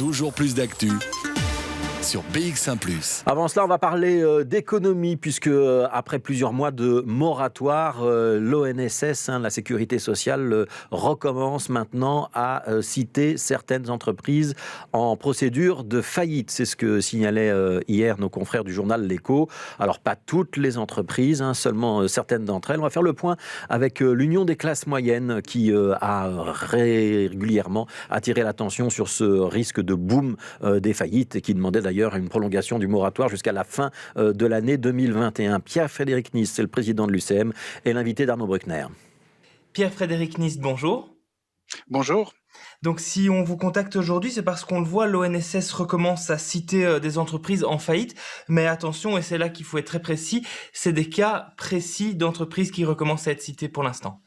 Toujours plus d'actu sur BX1 +. Avant cela, on va parler d'économie, puisque après plusieurs mois de moratoire, l'ONSS, la sécurité sociale, recommence maintenant à citer certaines entreprises en procédure de faillite. C'est ce que signalaient hier nos confrères du journal L'Écho. Alors, pas toutes les entreprises, seulement certaines d'entre elles. On va faire le point avec l'Union des classes moyennes qui a régulièrement attiré l'attention sur ce risque de boom des faillites et qui demandait d'ailleurs une prolongation du moratoire jusqu'à la fin de l'année 2021. Pierre-Frédéric Nist, c'est le président de l'UCM et l'invité d'Arnaud Bruckner. Pierre-Frédéric Nist, bonjour. Bonjour. Donc si on vous contacte aujourd'hui, c'est parce qu'on le voit, l'ONSS recommence à citer des entreprises en faillite. Mais attention, et c'est là qu'il faut être très précis, c'est des cas précis d'entreprises qui recommencent à être citées pour l'instant.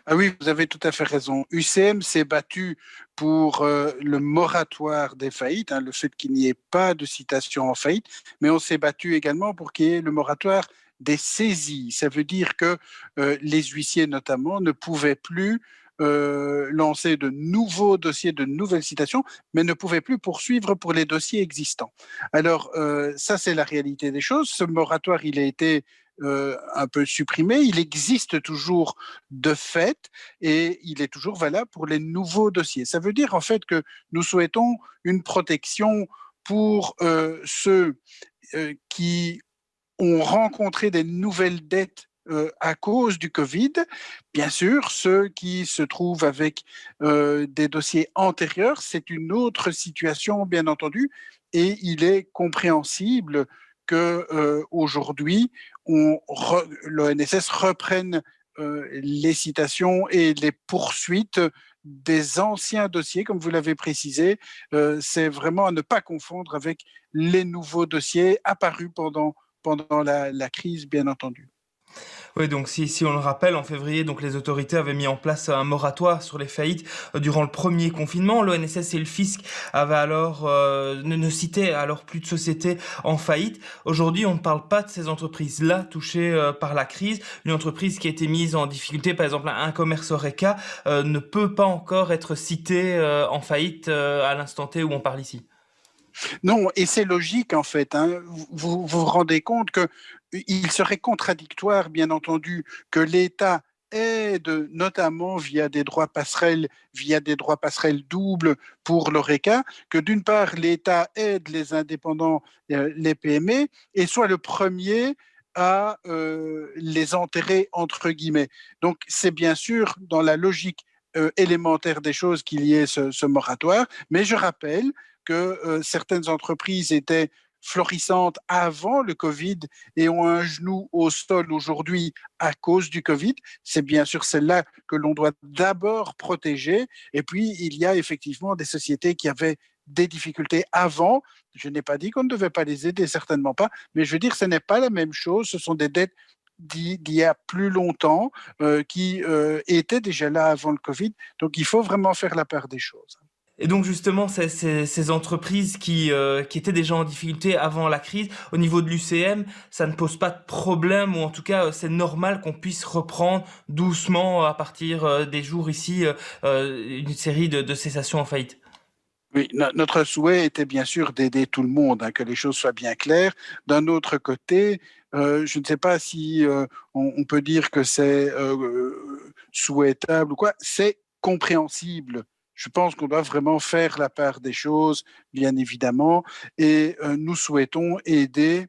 Ah oui, vous avez tout à fait raison. UCM s'est battu pour le moratoire des faillites, le fait qu'il n'y ait pas de citation en faillite, mais on s'est battu également pour qu'il y ait le moratoire des saisies. Ça veut dire que les huissiers notamment ne pouvaient plus lancer de nouveaux dossiers, de nouvelles citations, mais ne pouvaient plus poursuivre pour les dossiers existants. Alors ça, c'est la réalité des choses. Ce moratoire, il a été un peu supprimé. Il existe toujours de fait et il est toujours valable pour les nouveaux dossiers. Ça veut dire en fait que nous souhaitons une protection pour ceux qui ont rencontré des nouvelles dettes à cause du Covid. Bien sûr, ceux qui se trouvent avec des dossiers antérieurs, c'est une autre situation, bien entendu, et il est compréhensible que aujourd'hui, l'ONSS reprenne les citations et les poursuites des anciens dossiers, comme vous l'avez précisé. C'est vraiment à ne pas confondre avec les nouveaux dossiers apparus pendant la crise, bien entendu. Oui, donc si on le rappelle, en février, donc les autorités avaient mis en place un moratoire sur les faillites durant le premier confinement. L'ONSS et le fisc avaient alors ne citaient alors plus de sociétés en faillite. Aujourd'hui, on ne parle pas de ces entreprises-là touchées par la crise. Une entreprise qui a été mise en difficulté, par exemple un commerce Horeca, ne peut pas encore être citée en faillite à l'instant T où on parle ici. Non, et c'est logique en fait. Vous rendez compte qu'il serait contradictoire, bien entendu, que l'État aide, notamment via des droits passerelles doubles pour l'ORECA, que d'une part l'État aide les indépendants, les PME, et soit le premier à les enterrer entre guillemets. Donc c'est bien sûr dans la logique élémentaire des choses qu'il y ait ce moratoire, mais je rappelle que certaines entreprises étaient florissantes avant le Covid et ont un genou au sol aujourd'hui à cause du Covid. C'est bien sûr celle-là que l'on doit d'abord protéger. Et puis, il y a effectivement des sociétés qui avaient des difficultés avant. Je n'ai pas dit qu'on ne devait pas les aider, certainement pas, mais je veux dire, ce n'est pas la même chose. Ce sont des dettes d'il y a plus longtemps qui étaient déjà là avant le Covid. Donc, il faut vraiment faire la part des choses. Et donc justement, ces entreprises qui étaient déjà en difficulté avant la crise, au niveau de l'UCM, ça ne pose pas de problème, ou en tout cas, c'est normal qu'on puisse reprendre doucement à partir des jours ici une série de cessations en faillite. Oui, notre souhait était bien sûr d'aider tout le monde, que les choses soient bien claires. D'un autre côté, je ne sais pas si on peut dire que c'est souhaitable ou quoi, c'est compréhensible. Je pense qu'on doit vraiment faire la part des choses, bien évidemment, et nous souhaitons aider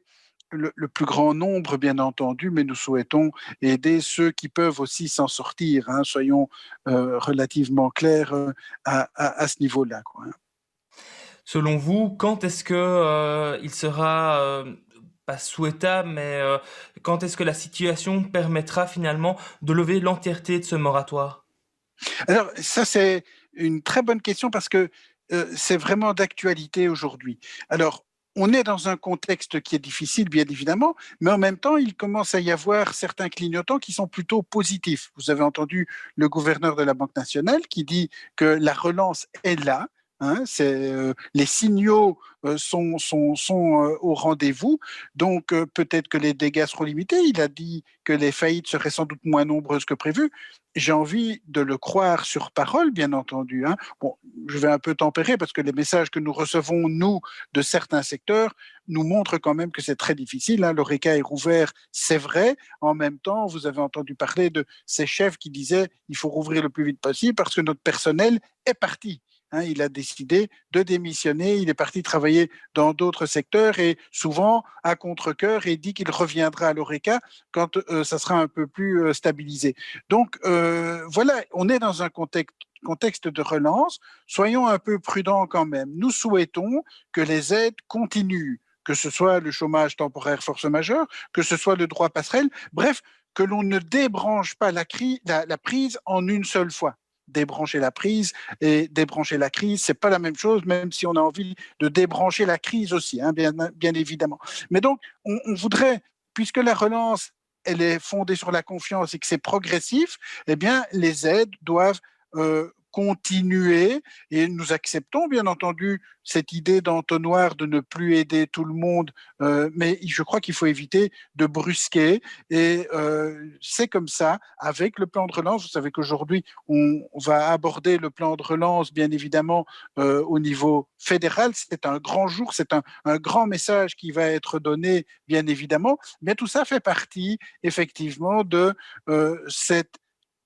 le plus grand nombre, bien entendu, mais nous souhaitons aider ceux qui peuvent aussi s'en sortir. Soyons relativement clairs à ce niveau-là, quoi. Selon vous, quand est-ce que il sera pas souhaitable, mais quand est-ce que la situation permettra finalement de lever l'entièreté de ce moratoire? Alors, ça, c'est une très bonne question parce que c'est vraiment d'actualité aujourd'hui. Alors, on est dans un contexte qui est difficile, bien évidemment, mais en même temps, il commence à y avoir certains clignotants qui sont plutôt positifs. Vous avez entendu le gouverneur de la Banque nationale qui dit que la relance est là. Hein, les signaux sont au rendez-vous, donc peut-être que les dégâts seront limités. Il a dit que les faillites seraient sans doute moins nombreuses que prévu. J'ai envie de le croire sur parole, bien entendu. Hein. Bon, je vais un peu tempérer parce que les messages que nous recevons, nous, de certains secteurs, nous montrent quand même que c'est très difficile. Hein. L'Horeca est rouvert, c'est vrai. En même temps, vous avez entendu parler de ces chefs qui disaient il faut rouvrir le plus vite possible parce que notre personnel est parti. Hein, il a décidé de démissionner, il est parti travailler dans d'autres secteurs et souvent à contre-cœur et dit qu'il reviendra à l'Horeca quand ça sera un peu plus stabilisé. Donc voilà, on est dans un contexte de relance. Soyons un peu prudents quand même. Nous souhaitons que les aides continuent, que ce soit le chômage temporaire force majeure, que ce soit le droit passerelle, bref, que l'on ne débranche pas la prise en une seule fois. Débrancher la prise et débrancher la crise, c'est pas la même chose, même si on a envie de débrancher la crise aussi, hein, bien évidemment. Mais donc, on voudrait, puisque la relance, elle est fondée sur la confiance et que c'est progressif, eh bien, les aides doivent continuer et nous acceptons bien entendu cette idée d'entonnoir de ne plus aider tout le monde, mais je crois qu'il faut éviter de brusquer et c'est comme ça avec le plan de relance. Vous savez qu'aujourd'hui on va aborder le plan de relance bien évidemment au niveau fédéral. C'est un grand jour, c'est un grand message qui va être donné bien évidemment, mais tout ça fait partie effectivement de cette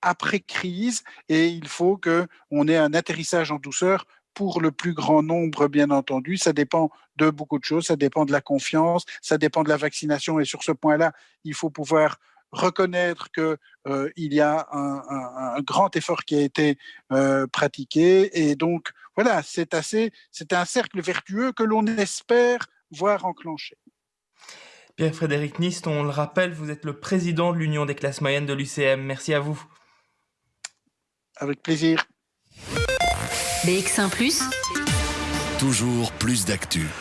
après-crise et il faut qu'on ait un atterrissage en douceur pour le plus grand nombre, bien entendu. Ça dépend de beaucoup de choses, ça dépend de la confiance, ça dépend de la vaccination et sur ce point-là, il faut pouvoir reconnaître qu'il y a un grand effort qui a été pratiqué et donc voilà, c'est un cercle vertueux que l'on espère voir enclencher. Pierre-Frédéric Nist, on le rappelle, vous êtes le président de l'Union des classes moyennes de l'UCM. Merci à vous. Avec plaisir. BX1 ⁇ Toujours plus d'actu.